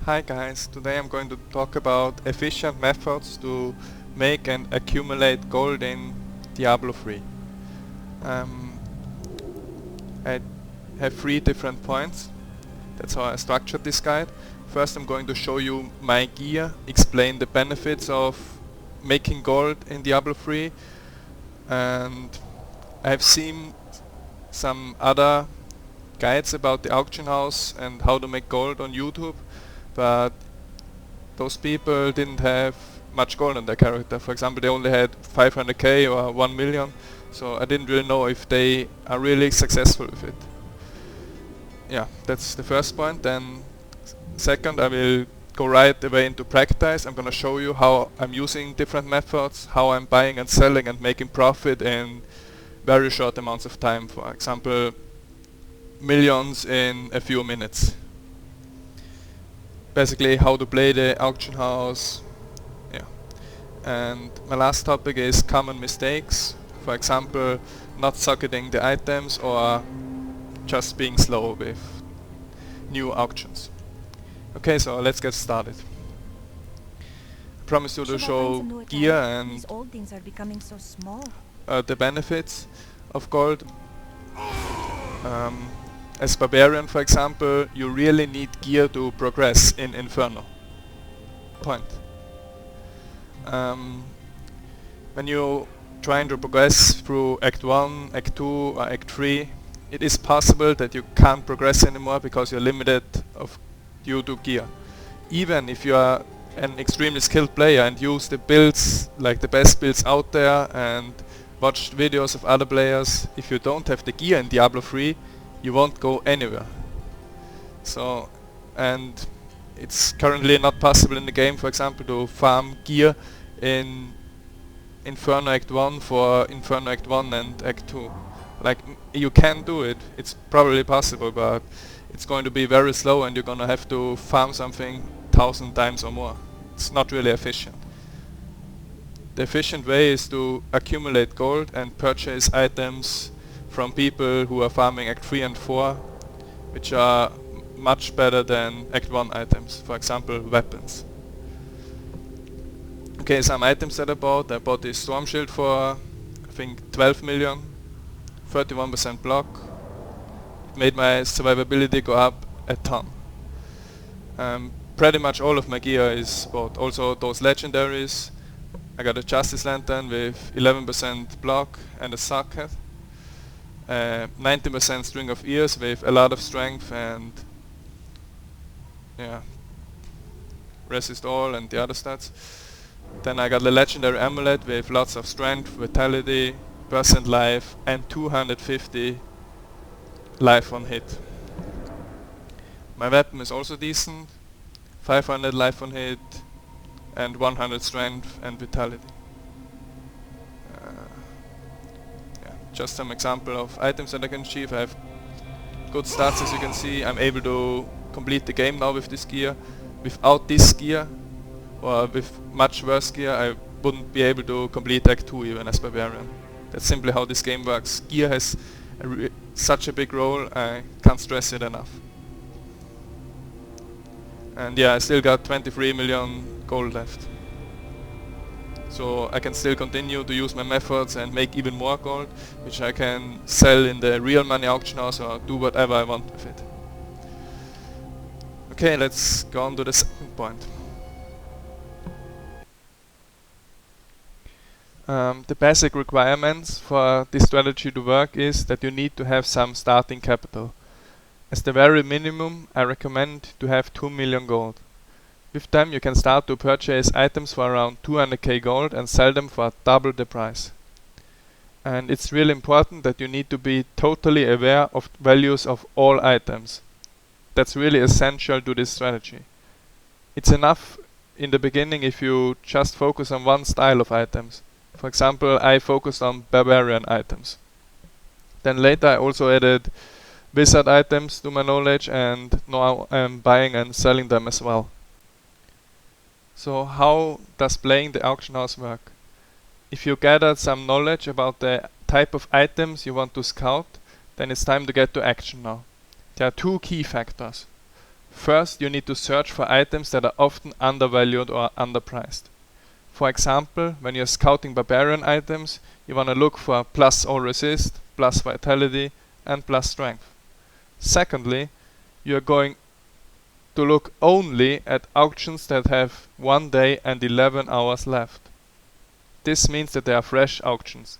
Hi guys, today I'm going to talk about efficient methods to make and accumulate gold in Diablo 3. Um, I have three different points. That's how I structured this guide. First I'm going to show you my gear, explain the benefits of making gold in Diablo 3, and I've seen some other guides about the auction house and how to make gold on YouTube, but those people didn't have much gold in their character. For example, they only had 500k or 1 million, so I didn't really know if they are really successful with it. Yeah, that's the first point. Then second, I will go right away into practice. I'm gonna show you how I'm using different methods, how I'm buying and selling and making profit in very short amounts of time. For example, millions in a few minutes. Basically how to play the auction house. Yeah. And my last topic is common mistakes. For example, not socketing the items or just being slow with new auctions. Okay, so let's get started. I promise you to Should I find show some new gear attire? and These old things are becoming so small. the benefits of gold. As barbarian, for example, you really need gear to progress in Inferno. Point. When you trying to progress through Act 1, Act 2 or Act 3, it is possible that you can't progress anymore because you're limited due to gear. Even if you are an extremely skilled player and use the builds, like the best builds out there, and watch videos of other players, if you don't have the gear in Diablo 3, you won't go anywhere. So, and it's currently not possible in the game, for example, to farm gear in Inferno Act 1 for Inferno Act 1 and Act 2. Like, you can do it, it's probably possible, but it's going to be very slow and you're gonna have to farm something 1,000 times or more. It's not really efficient. The efficient way is to accumulate gold and purchase items from people who are farming Act 3 and 4, which are much better than Act 1 items, for example weapons. Okay, some items that I bought. I bought this storm shield for I think 12 million, 31% block. It made my survivability go up a ton. Pretty much all of my gear is bought. Also those legendaries. I got a Justice Lantern with 11% block and a socket. 90% string of ears with a lot of strength and yeah, resist all and the other stats. Then I got the legendary amulet with lots of strength, vitality, percent life and 250 life on hit. My weapon is also decent, 500 life on hit and 100 strength and vitality. Yeah, just some example of items that I can achieve. I have good stats, as you can see. I'm able to complete the game now with this gear. Without this gear, or with much worse gear, I wouldn't be able to complete Act 2 even as barbarian. That's simply how this game works. Gear has such a big role, I can't stress it enough. And yeah, I still got 23 million gold left. So I can still continue to use my methods and make even more gold, which I can sell in the real money auction house or do whatever I want with it. Okay, let's go on to the second point. The basic requirements for this strategy to work is that you need to have some starting capital. As the very minimum, I recommend to have 2 million gold. With them you can start to purchase items for around 200k gold and sell them for double the price. And it's really important that you need to be totally aware of values of all items. That's really essential to this strategy. It's enough in the beginning if you just focus on one style of items. For example, I focused on barbarian items. Then later I also added wizard items to my knowledge and now I'm buying and selling them as well. So how does playing the auction house work? If you gathered some knowledge about the type of items you want to scout, then it's time to get to action now. There are two key factors. First, you need to search for items that are often undervalued or underpriced. For example, when you're scouting barbarian items, you want to look for plus all resist, plus vitality, and plus strength. Secondly, you're going to look only at auctions that have 1 day and 11 hours left. This means that they are fresh auctions.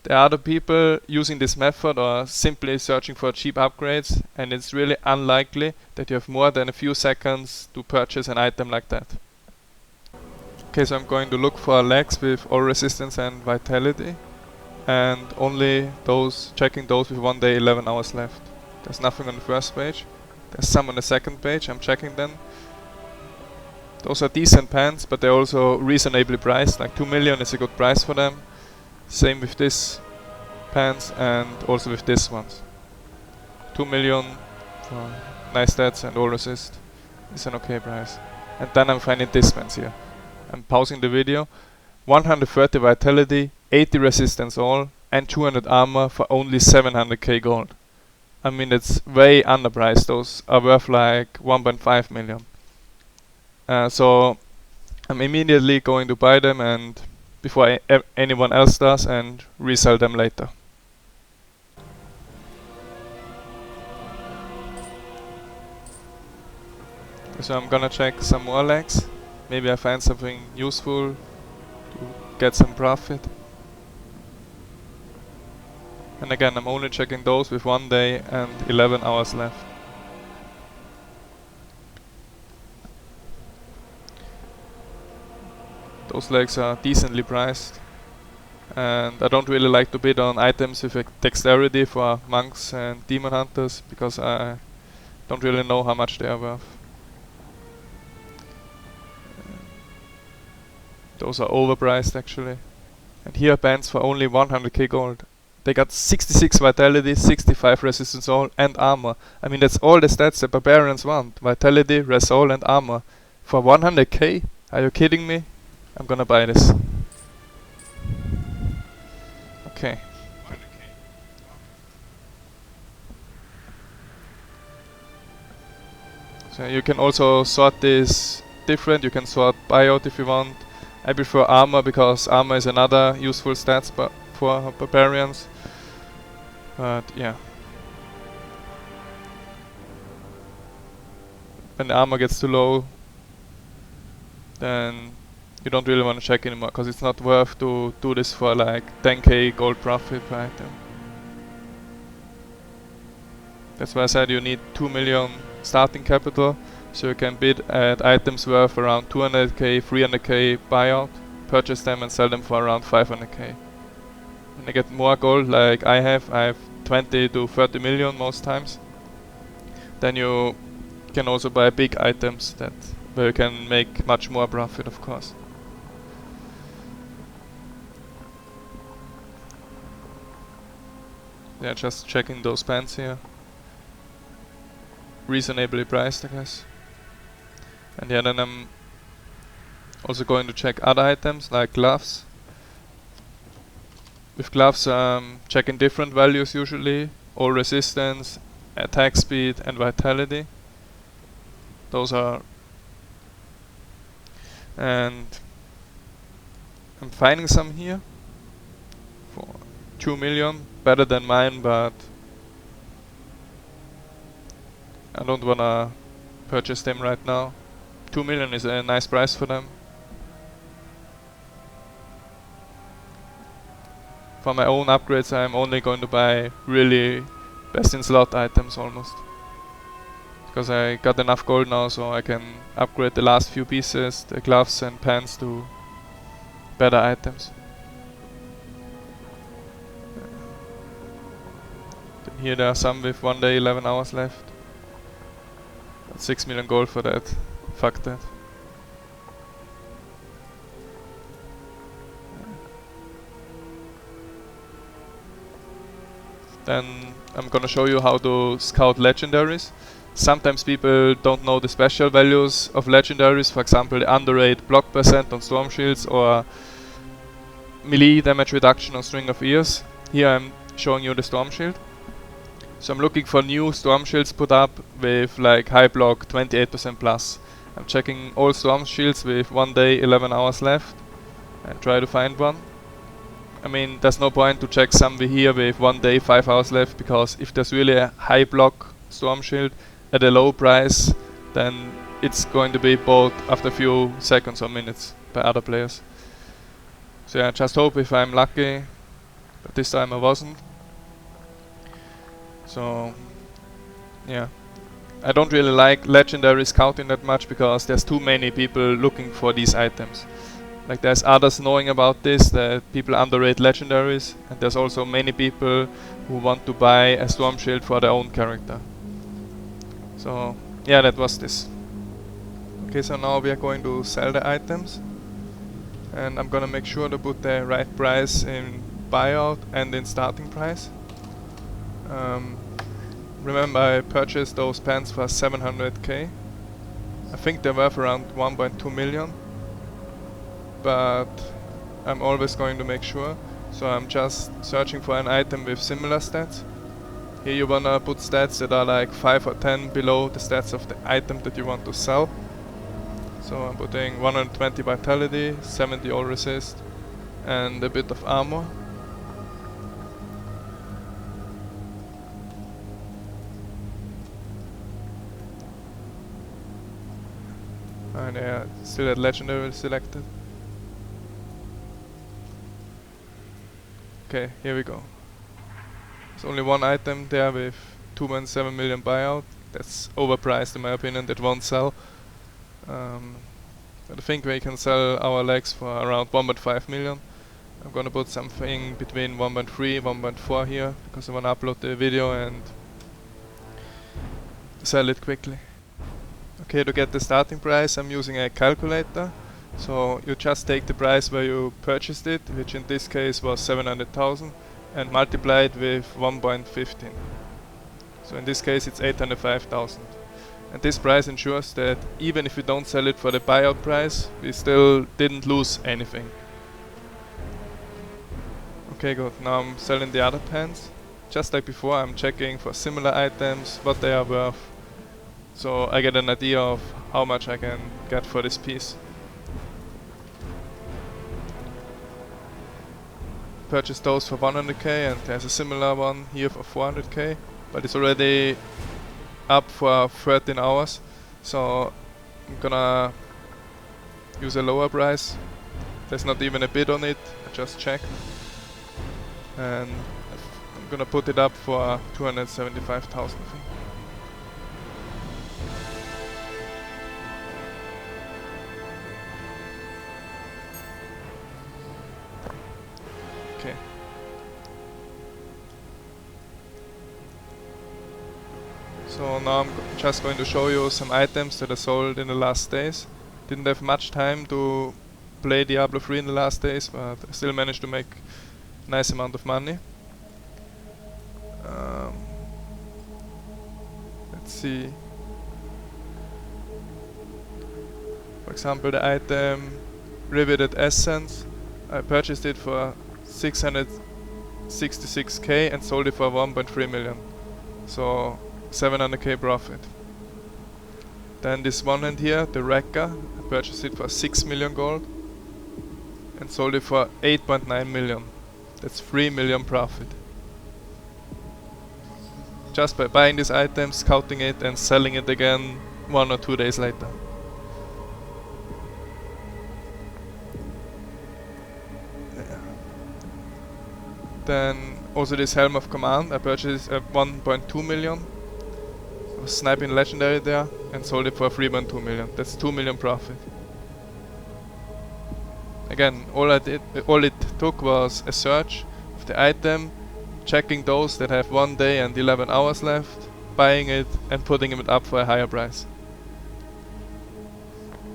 There are other people using this method or simply searching for cheap upgrades, and it's really unlikely that you have more than a few seconds to purchase an item like that. Okay, so I'm going to look for legs with all resistance and vitality, and only those, checking those with 1 day 11 hours left. There's nothing on the first page. There's some on the second page, I'm checking them. Those are decent pants, but they're also reasonably priced, like 2 million is a good price for them. Same with this pants and also with this ones. 2 million for nice stats and all resist is an okay price. And then I'm finding this pants here. I'm pausing the video. 130 vitality, 80 resistance all, and 200 armor for only 700k gold. I mean, it's way underpriced. Those are worth like 1.5 million. So I'm immediately going to buy them and before anyone else does, and resell them later. So I'm gonna check some more legs. Maybe I find something useful to get some profit. And again, I'm only checking those with 1 day and 11 hours left. Those legs are decently priced. And I don't really like to bid on items with a dexterity for monks and demon hunters because I don't really know how much they are worth. Those are overpriced actually. And here are bands for only 100k gold. They got 66 vitality, 65 resistance all, and armor. I mean, that's all the stats the barbarians want. Vitality, res all, and armor. For 100k? Are you kidding me? I'm gonna buy this. Okay. So you can also sort this different. You can sort buyout if you want. I prefer armor because armor is another useful stats for barbarians. But yeah. When the armor gets too low, then you don't really want to check anymore because it's not worth to do this for like 10k gold profit per item. That's why I said you need 2 million starting capital, so you can bid at items worth around 200k, 300k buyout, purchase them and sell them for around 500k. When you get more gold like I have 20 to 30 million most times, then you can also buy big items where you can make much more profit, of course. Yeah, just checking those pants here. Reasonably priced, I guess. And yeah, then I'm also going to check other items like gloves. With gloves, checking different values usually. All resistance, attack speed, and vitality. Those are... And I'm finding some here for 2 million, better than mine, but I don't wanna purchase them right now. 2 million is a nice price for them. For my own upgrades, I'm only going to buy really best in slot items almost. Because I got enough gold now, so I can upgrade the last few pieces, the gloves and pants, to better items. Then here there are some with 1 day 11 hours left. Got 6 million gold for that. Fuck that. Then I'm gonna show you how to scout legendaries. Sometimes people don't know the special values of legendaries, for example the underrate block percent on storm shields or melee damage reduction on string of ears. Here I'm showing you the storm shield. So I'm looking for new storm shields put up with like high block 28% plus. I'm checking all storm shields with 1 day 11 hours left and try to find one. I mean, there's no point to check somewhere here with 1 day 5 hours left, because if there's really a high block storm shield at a low price, then it's going to be bought after a few seconds or minutes by other players. So yeah, just hope if I'm lucky, but this time I wasn't. So yeah, I don't really like legendary scouting that much because there's too many people looking for these items. Like there's others knowing about this, that people underrate legendaries, and there's also many people who want to buy a storm shield for their own character. So yeah, that was this. Okay, so now we are going to sell the items, and I'm gonna make sure to put the right price in buyout and in starting price. Remember, I purchased those pants for 700k. I think they're worth around 1.2 million, but I'm always going to make sure. So I'm just searching for an item with similar stats. Here you wanna put stats that are like 5 or 10 below the stats of the item that you want to sell. So I'm putting 120 vitality, 70 all resist, and a bit of armor. And yeah, still at legendary selected. Okay, here we go. There's only one item there with 2.7 million buyout. That's overpriced in my opinion, that won't sell. But I think we can sell our legs for around 1.5 million. I'm gonna put something between 1.3, 1.4 here, because I wanna upload the video and sell it quickly. Okay, to get the starting price I'm using a calculator. So you just take the price where you purchased it, which in this case was 700,000, and multiply it with 1.15. So in this case it's 805,000. And this price ensures that even if we don't sell it for the buyout price, we still didn't lose anything. Okay, good. Now I'm selling the other pants. Just like before, I'm checking for similar items, what they are worth, so I get an idea of how much I can get for this piece. Purchased those for 100k, and there's a similar one here for 400k, but it's already up for 13 hours, so I'm gonna use a lower price. There's not even a bid on it, I just checked, and I'm gonna put it up for 275,000 I think. Okay. So now I'm just going to show you some items that I sold in the last days. Didn't have much time to play Diablo 3 in the last days, but I still managed to make a nice amount of money. Let's see. For example, the item Riveted Essence. I purchased it for 666k and sold it for 1.3 million. So 700k profit. Then this one hand here, the Wrecker, I purchased it for 6 million gold and sold it for 8.9 million. That's 3 million profit. Just by buying this item, scouting it and selling it again 1 or 2 days later. Then also this Helm of Command, I purchased at 1.2 million. I was sniping legendary there and sold it for 3.2 million. That's 2 million profit. Again, all it took was a search of the item, checking those that have 1 day and 11 hours left, buying it and putting it up for a higher price.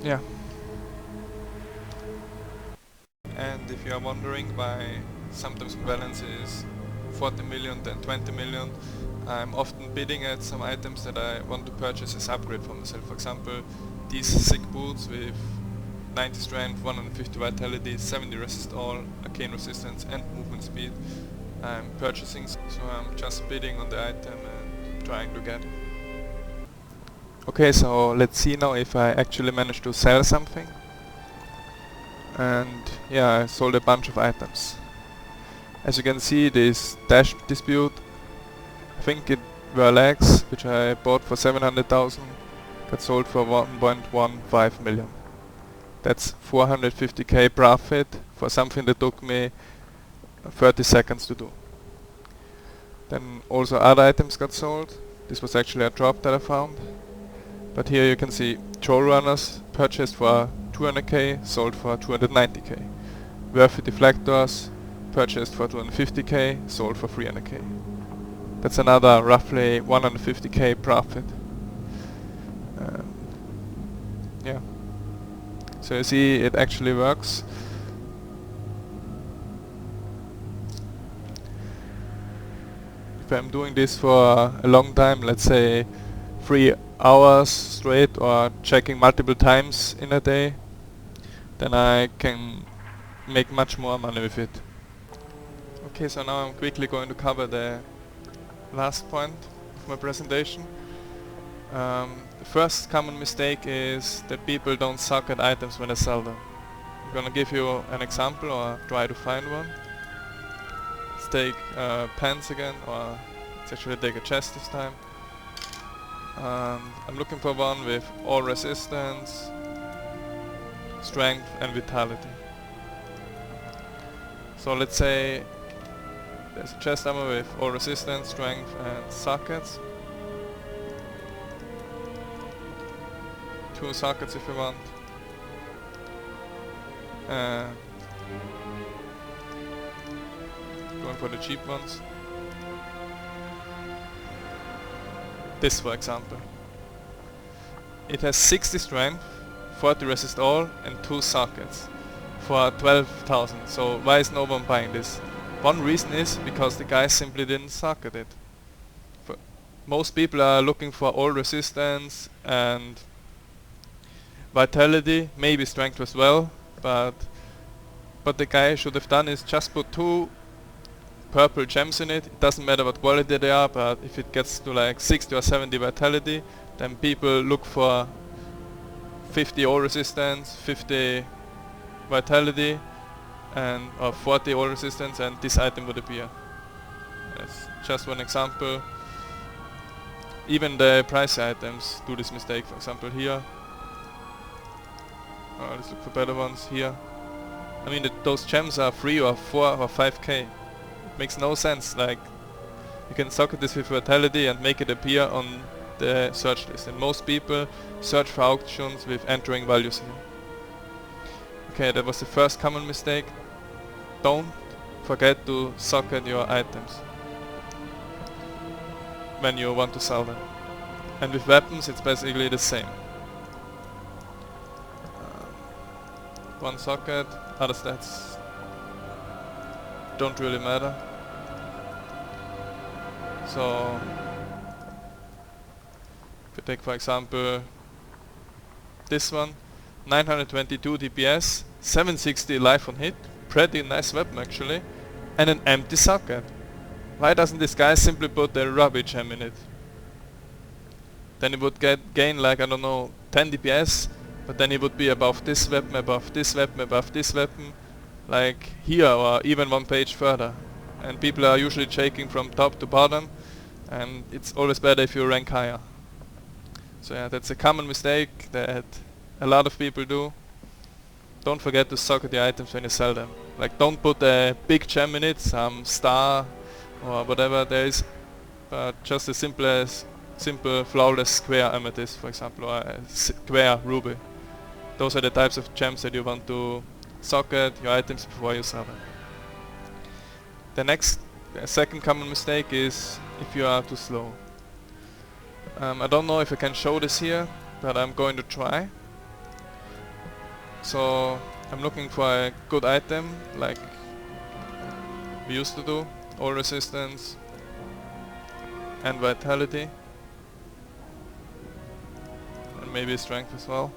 Yeah. And if you are wondering why sometimes balance is 40 million then 20 million, I'm often bidding at some items that I want to purchase as upgrade for myself. For example, these sick boots with 90 strength, 150 vitality, 70 resist all, arcane resistance and movement speed. I'm purchasing, so I'm just bidding on the item and trying to get it. Okay, so let's see now if I actually managed to sell something. And yeah, I sold a bunch of items. As you can see, this dash dispute, I think it were legs, which I bought for 700,000, got sold for 1.15 million. That's 450k profit for something that took me 30 seconds to do. Then also other items got sold. This was actually a drop that I found. But here you can see troll runners purchased for 200k, sold for 290k. Worthy deflectors purchased for 250k, sold for 300k. That's another roughly 150k profit. Yeah. So you see it actually works. If I'm doing this for a long time, let's say 3 hours straight or checking multiple times in a day, then I can make much more money with it. Okay, so now I'm quickly going to cover the last point of my presentation. The first common mistake is that people don't suck at items when they sell them. I'm gonna give you an example or try to find one. Let's take pants again, or let's actually take a chest this time. I'm looking for one with all resistance, strength and vitality. So let's say there's a chest ammo with all resistance, strength and sockets. 2 sockets if you want. Going for the cheap ones. This for example. It has 60 strength, 40 resist all and 2 sockets for 12,000. So why is no one buying this? One reason is because the guy simply didn't socket it. Most people are looking for all resistance and vitality, maybe strength as well, but what the guy should have done is just put 2 purple gems in it. It doesn't matter what quality they are, but if it gets to like 60 or 70 vitality, then people look for 50 all resistance, 50 vitality and or 40 all resistance, and this item would appear. That's just one example. Even the price items do this mistake. For example here, let's look for better ones here. I mean those gems are 3 or 4 or 5k. It makes no sense. Like, you can socket this with vitality and make it appear on the search list, and most people search for auctions with entering values here. Okay, that was the first common mistake. Don't forget to socket your items when you want to sell them. And with weapons it's basically the same. One socket, other stats don't really matter. So if you take for example this one, 922 DPS, 760 life on hit, pretty nice weapon actually, and an empty socket. Why doesn't this guy simply put a rubbish gem in it? Then he would gain like, I don't know, 10 DPS, but then he would be above this weapon, above this weapon, above this weapon, like here or even one page further. And people are usually checking from top to bottom, and it's always better if you rank higher. So yeah, that's a common mistake that a lot of people do. Don't forget to socket the items when you sell them. Like, don't put a big gem in it, some star or whatever there is, but just a simple flawless square amethyst, for example, or a square ruby. Those are the types of gems that you want to socket your items before you sell them. The second common mistake is if you are too slow. I don't know if I can show this here, but I'm going to try. So I'm looking for a good item like we used to do, all resistance and vitality, and maybe strength as well,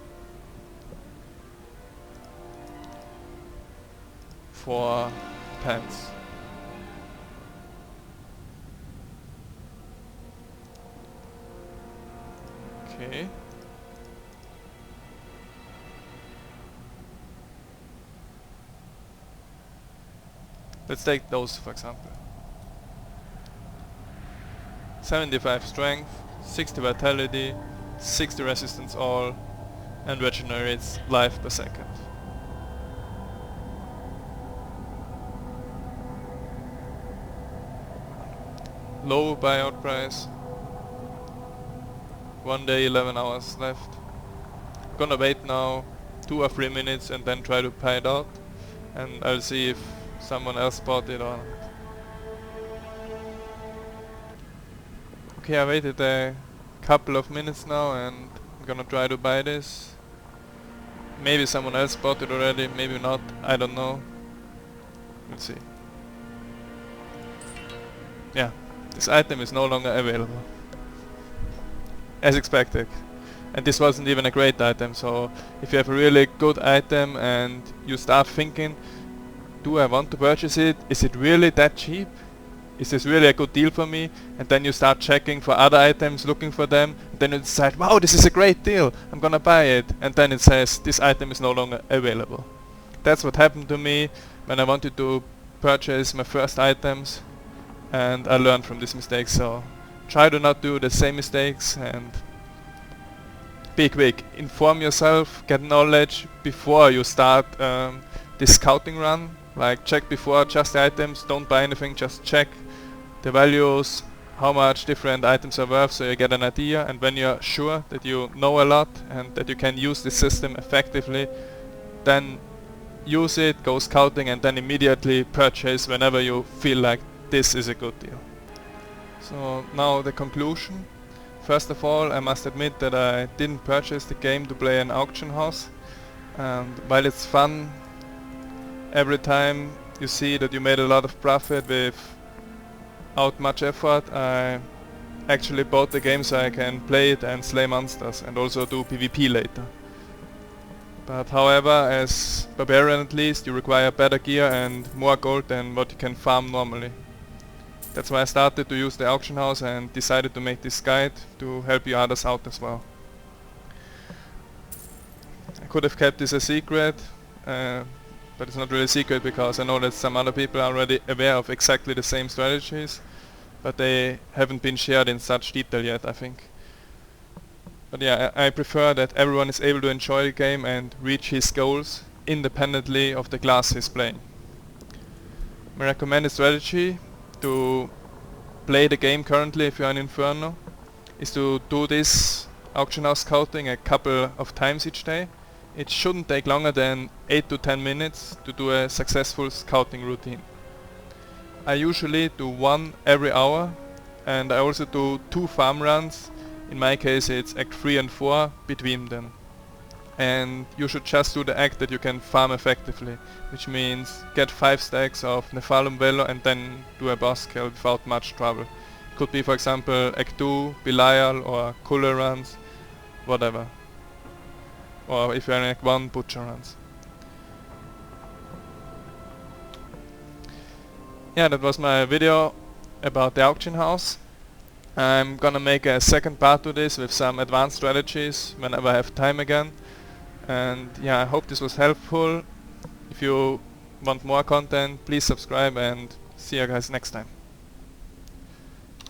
for pants. Okay. Let's take those for example. 75 strength, 60 vitality, 60 resistance all, and regenerates life per second. Low buyout price. 1 day, 11 hours left. Gonna wait now 2 or 3 minutes and then try to buy it out, and I'll see if someone else bought it or not. Okay, I waited a couple of minutes now and I'm gonna try to buy this. Maybe someone else bought it already, maybe not, I don't know. Let's see. Yeah, this item is no longer available. As expected. And this wasn't even a great item, so if you have a really good item and you start thinking, do I want to purchase it? Is it really that cheap? Is this really a good deal for me? And then you start checking for other items, looking for them, and then you decide, wow, this is a great deal, I'm gonna buy it. And then it says, this item is no longer available. That's what happened to me when I wanted to purchase my first items, and I learned from this mistake, so try to not do the same mistakes and be quick. Inform yourself, get knowledge before you start this scouting run. Like check before just the items, don't buy anything, just check the values, how much different items are worth, so you get an idea, and when you're sure that you know a lot and that you can use the system effectively, then use it, go scouting, and then immediately purchase whenever you feel like this is a good deal. So now the conclusion. First of all, I must admit that I didn't purchase the game to play an auction house, and while it's fun every time you see that you made a lot of profit without much effort, I actually bought the game so I can play it and slay monsters and also do PvP later. But however, as Barbarian at least, you require better gear and more gold than what you can farm normally. That's why I started to use the auction house and decided to make this guide to help you others out as well. I could have kept this a secret, but it's not really a secret because I know that some other people are already aware of exactly the same strategies, but they haven't been shared in such detail yet, I think. But yeah, I prefer that everyone is able to enjoy the game and reach his goals independently of the class he's playing. My recommended strategy to play the game currently if you're an Inferno is to do this auction house scouting a couple of times each day. It shouldn't take longer than 8 to 10 minutes to do a successful scouting routine. I usually do one every hour, and I also do 2 farm runs. In my case it's act 3 and 4 between them. And you should just do the act that you can farm effectively, which means get 5 stacks of Nephalum Velo and then do a boss kill without much trouble. Could be for example act 2, Belial or Cooler runs, whatever. Or if you're in act 1, Butcher runs. Yeah, that was my video about the auction house. I'm gonna make a second part to this with some advanced strategies whenever I have time again. And yeah, I hope this was helpful. If you want more content, please subscribe, and see you guys next time.